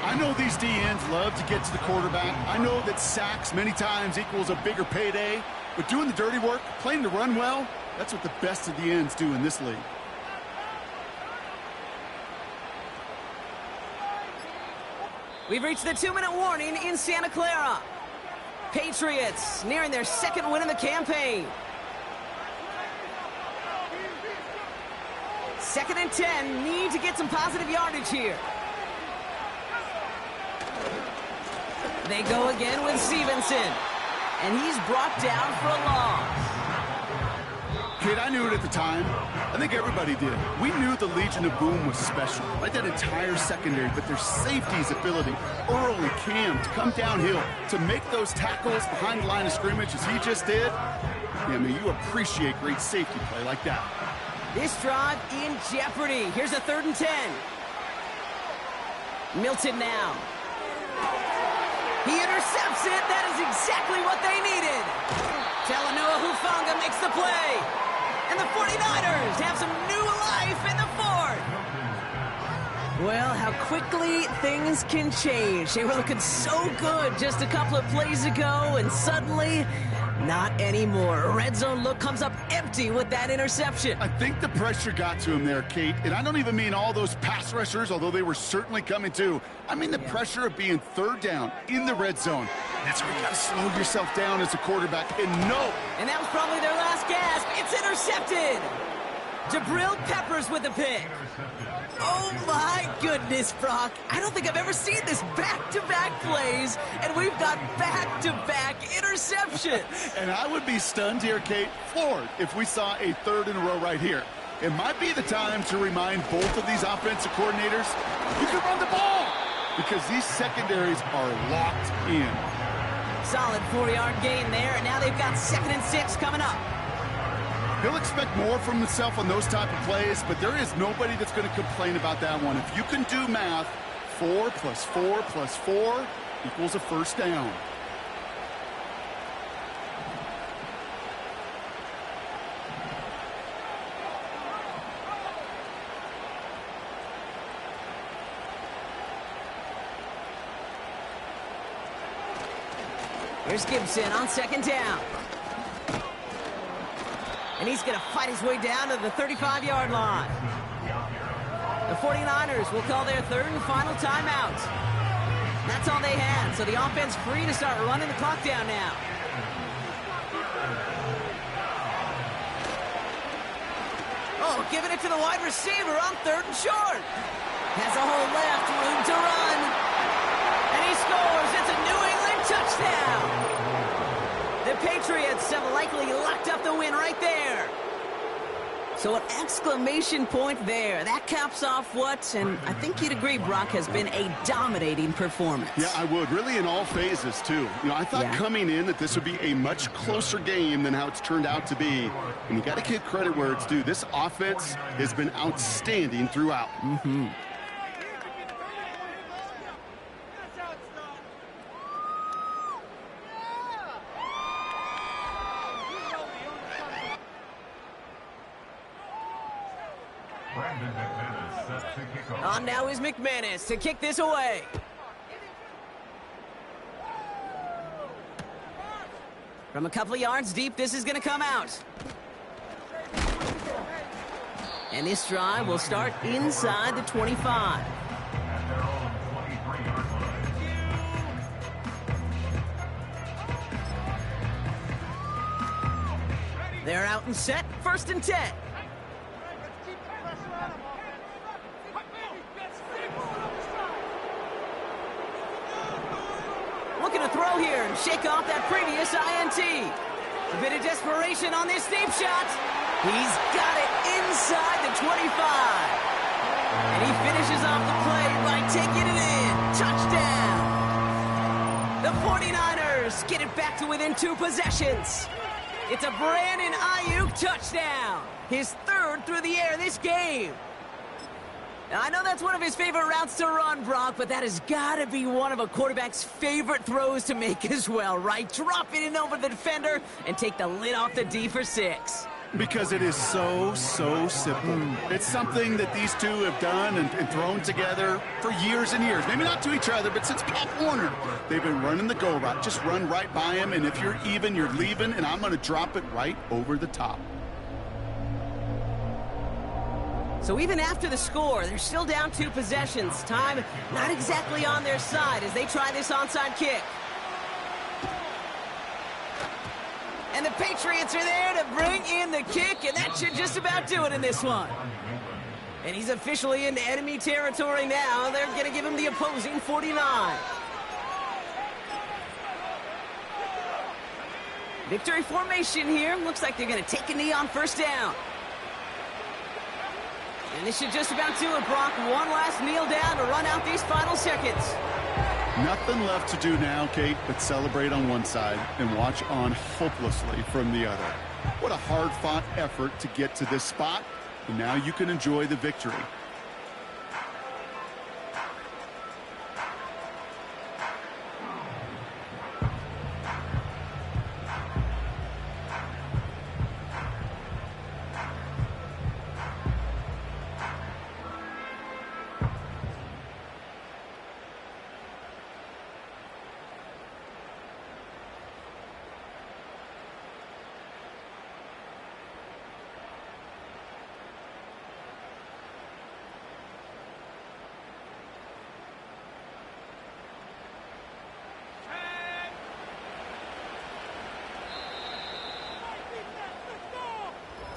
I know these DNs love to get to the quarterback. I know that sacks many times equals a bigger payday. But doing the dirty work, playing to run well, that's what the best of the ends do in this league. We've reached the 2-minute warning in Santa Clara. Patriots nearing their 2nd win in the campaign. 2nd and 10, need to get some positive yardage here. They go again with Stevenson, and he's brought down for a loss. Kid, I knew it at the time. I think everybody did. We knew the Legion of Boom was special, like that entire secondary, but their safety's ability, early Cam, to come downhill, to make those tackles behind the line of scrimmage as he just did. Yeah, I mean, you appreciate great safety play like that. This drive in jeopardy. Here's a 3rd and 10. Milton now. He intercepts it. That is exactly what they needed. Talanoa Hufanga makes the play. And the 49ers have some new life in the 4th. Well, how quickly things can change. They were looking so good just a couple of plays ago, and suddenly, not anymore. Red zone look comes up empty with that interception. I think the pressure got to him there, Kate. And I don't even mean all those pass rushers, although they were certainly coming too. I mean the pressure of being 3rd down in the red zone. That's where you got to slow yourself down as a quarterback and know. And that was probably their last gasp. It's intercepted. Jabril Peppers with the pick. Oh, my goodness, Brock. I don't think I've ever seen this back-to-back plays, and we've got back-to-back interceptions. And I would be stunned here, Kate, floored, if we saw a 3rd in a row right here. It might be the time to remind both of these offensive coordinators, you can run the ball, because these secondaries are locked in. Solid 4-yard gain there, and now they've got 2nd and 6 coming up. He'll expect more from himself on those type of plays, but there is nobody that's going to complain about that one. If you can do math, 4 + 4 + 4 equals a 1st down. Here's Gibson on 2nd down. And he's going to fight his way down to the 35-yard line. The 49ers will call their 3rd and final timeout. That's all they had, so the offense free to start running the clock down now. Oh, giving it to the wide receiver on 3rd and short. Has a hole left, room to run. And he scores. It's a New England touchdown. The Patriots have likely locked up the win right there. So an exclamation point there. That caps off what, and I think you'd agree, Brock, has been a dominating performance. Yeah, I would. Really in all phases, too. You know, I thought coming in that this would be a much closer game than how it's turned out to be. And you got to give credit where it's due. This offense has been outstanding throughout. Mm-hmm. On now is McManus to kick this away. From a couple of yards deep, this is going to come out. And this drive will start inside the 25. They're out and set, 1st and 10. Looking to throw here and shake off that previous INT. A bit of desperation on this deep shot. He's got it inside the 25. And he finishes off the play by taking it in. Touchdown. The 49ers get it back to within 2 possessions. It's a Brandon Ayuk touchdown. His 3rd through the air this game. Now, I know that's one of his favorite routes to run, Brock, but that has got to be one of a quarterback's favorite throws to make as well, right? Drop it in over the defender and take the lid off the D for 6. Because it is so simple. It's something that these two have done and thrown together for years and years. Maybe not to each other, but since Pop Warner. They've been running the go route. Just run right by him, and if you're even, you're leaving, and I'm going to drop it right over the top. So even after the score, they're still down 2 possessions. Time not exactly on their side as they try this onside kick. And the Patriots are there to bring in the kick, and that should just about do it in this one. And he's officially into enemy territory now. They're going to give him the opposing 49. Victory formation here. Looks like they're going to take a knee on first down. And this should just about do it, Brock. One last kneel down to run out these final seconds. Nothing left to do now, Kate, but celebrate on one side and watch on hopelessly from the other. What a hard-fought effort to get to this spot, and now you can enjoy the victory.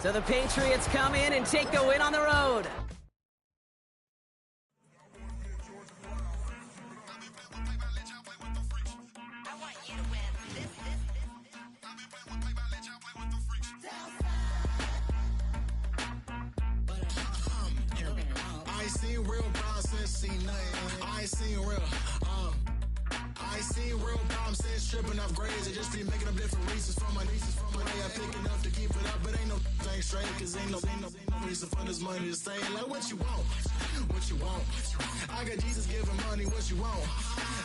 So the Patriots come in and take the win on the road. I ain't seen real problems since seen nothing. I ain't seen real, I ain't seen real problems since tripping off grades. I just be making up different reasons for my nieces. From my way I pick enough to keep it up, but ain't no thing straight. Cause ain't no reason for this money to stay. Like what you want, what you want. I got Jesus giving money, what you want.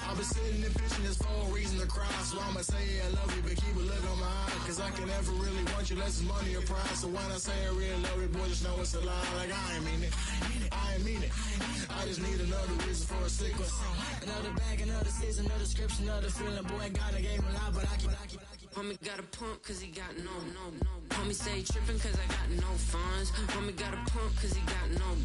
I've been sitting and pitching this for a reason to cry. So I'ma say yeah, I love you, but keep a look on my eye. Cause I can never really want you unless it's money or pride. So when I say I really love you, boy, just know it's a lie. Like I ain't mean it, I ain't mean it. I just need another reason for a sequence. Another bag, another season, another description, another feeling. Boy, I got a game a lot, but I keep. Homie got a pump cause he got no. Homie stay trippin' cause I got no funds. Homie got a pump cause he got no.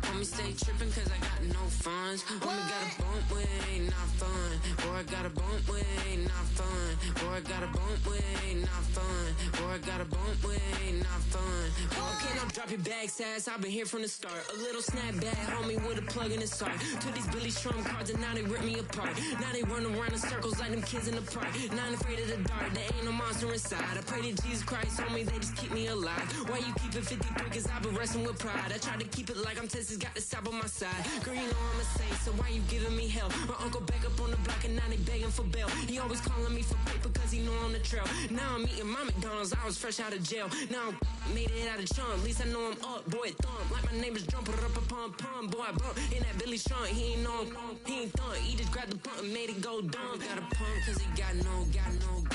Homie stay trippin' cause I got no funds. Homie got a bump with it ain't not fun. Boy, I got a bump with it ain't not fun. Boy, I got a bump with it ain't not fun. Boy, I got a bump with it ain't not fun. Boy, can I drop your bag, sass? I've been here from the start. A little snapback, homie, with a plug in his heart. Took these Billy Strum cards and now they rip me apart. Now they run around in circles like them kids in the park. Not afraid of the dark, there ain't no monster inside. I pray to Jesus Christ, homie, they just keep me alive. Why you keep it 53? Cause I've been wrestling with pride. I try to keep it like I'm Texas, got the South on my side. Girl, you know I'm a saint, so why you giving me hell? My uncle back up on the block and now they begging for bail. He always calling me for paper cause he know I'm the trail. Now I'm eating my McDonald's, I was fresh out of jail. Now I made it out of chunk, at least I know I'm up. Boy, thump, like my neighbors jump, up a pump. Boy, I bump in that Billy Strong, he ain't know, he ain't thump. He just grabbed the pump and made it go dumb. Got a pump cause he got no.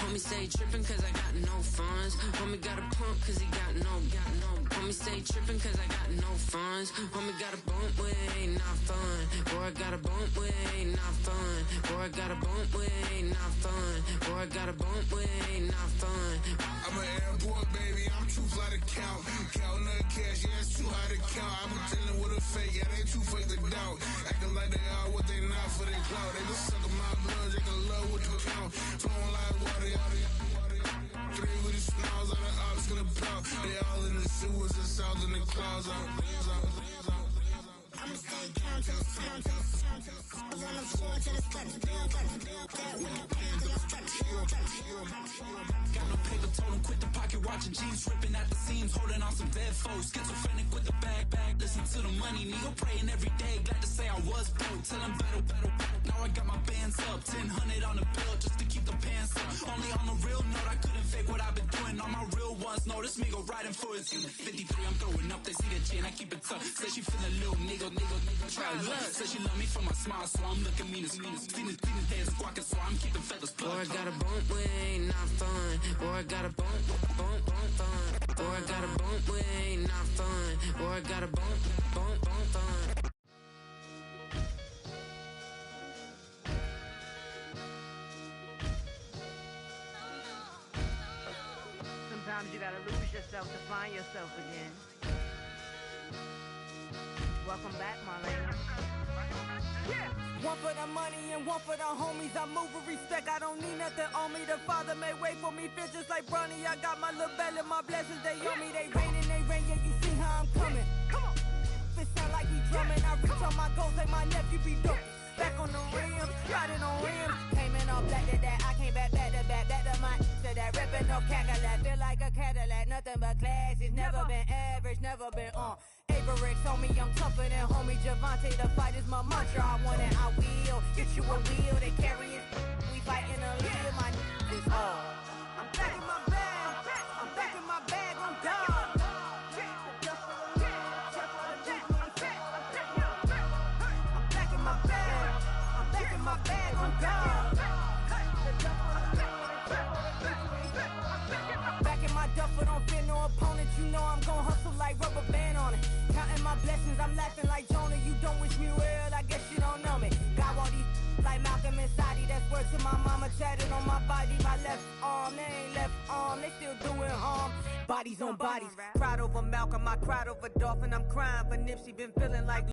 Homie stay trippin' cause I got no funds. Homie got a pump cause he got no. Homie stay trippin' cause I got no funds. Homie got a bump with it ain't not fun. Boy, I got a bump with it ain't not fun. Boy, I got a bump with it ain't not fun. Boy, I got a bump with it ain't not fun. I'm an airport baby, I'm too fly to count. Counting the cash, yeah, it's too high to count. I'm dealing with a fake, yeah, they too fake to doubt. Acting like they are what they not for their clout. They just suckin' my blood, they can love what you count. Flowing like water, three with the smiles on the ops gonna plow. They all in the sewers and south in the clouds. I'ma stay down to the sound, to the sound, to the sound. On the floor to the steps, got no paper, told him quit the pocket, watching jeans ripping at the seams, holding on some dead foes. Schizophrenic with the bag, listen to the money, nigga praying every day. Glad to say I was broke, tell him battle. Now I got my bands up, 1000 on the bill just to keep the pants up. Only on the real note, I couldn't fake what I've been doing. All my real ones know Oh, this Migo riding for his unit. 53, I'm throwing up, they see the chain, I keep it tough. Say she feeling little nigga, try to look. Say she love me for my smile, so I'm looking mean as mean. Seen his days squawking, so I'm keeping feathers plucked. Boy, I got a bump with ain't not fun. Boy, I got a bump fun. Boy, I got a bump with ain't not fun. Boy, I got a bump fun. Sometimes you gotta lose yourself to find yourself again. Welcome back, Marlena. Yeah. One for the money and one for the homies. I move with respect, I don't need nothing on me. The Father made way for me, feel just like Bronny. I got my little belly, my blessings, they on me. They rain, yeah, you see how I'm coming. Come on. It sound like he drumming. I reach on my goals like my nephew be dope. Back on the rim, riding on rims. Came in all black to that, I came back to my to that ripping no Cadillac. Feel like a Cadillac, nothing but class. It's never been average, never been on. Average on me, I'm tougher than homie Javante. The fight is my mantra. I want it, I will. Get you a wheel, they carry it. We fighting a little, my is all. I'm back in my bag, I'm back in my bag, I'm done. My bag on God. Back in my duffel, don't fear no opponent. You know I'm gon' hustle like rubber band on it. Counting my blessings, I'm laughing like Jonah. You don't wish me well, I guess you don't know me. Got all these like Malcolm and Sadie. That's word to my mama, tatted on my body. My left arm, they ain't left arm, they still doing harm. Bodies on bodies. Cried over Malcolm, I cried over Dolphin. I'm crying for Nipsey, been feeling like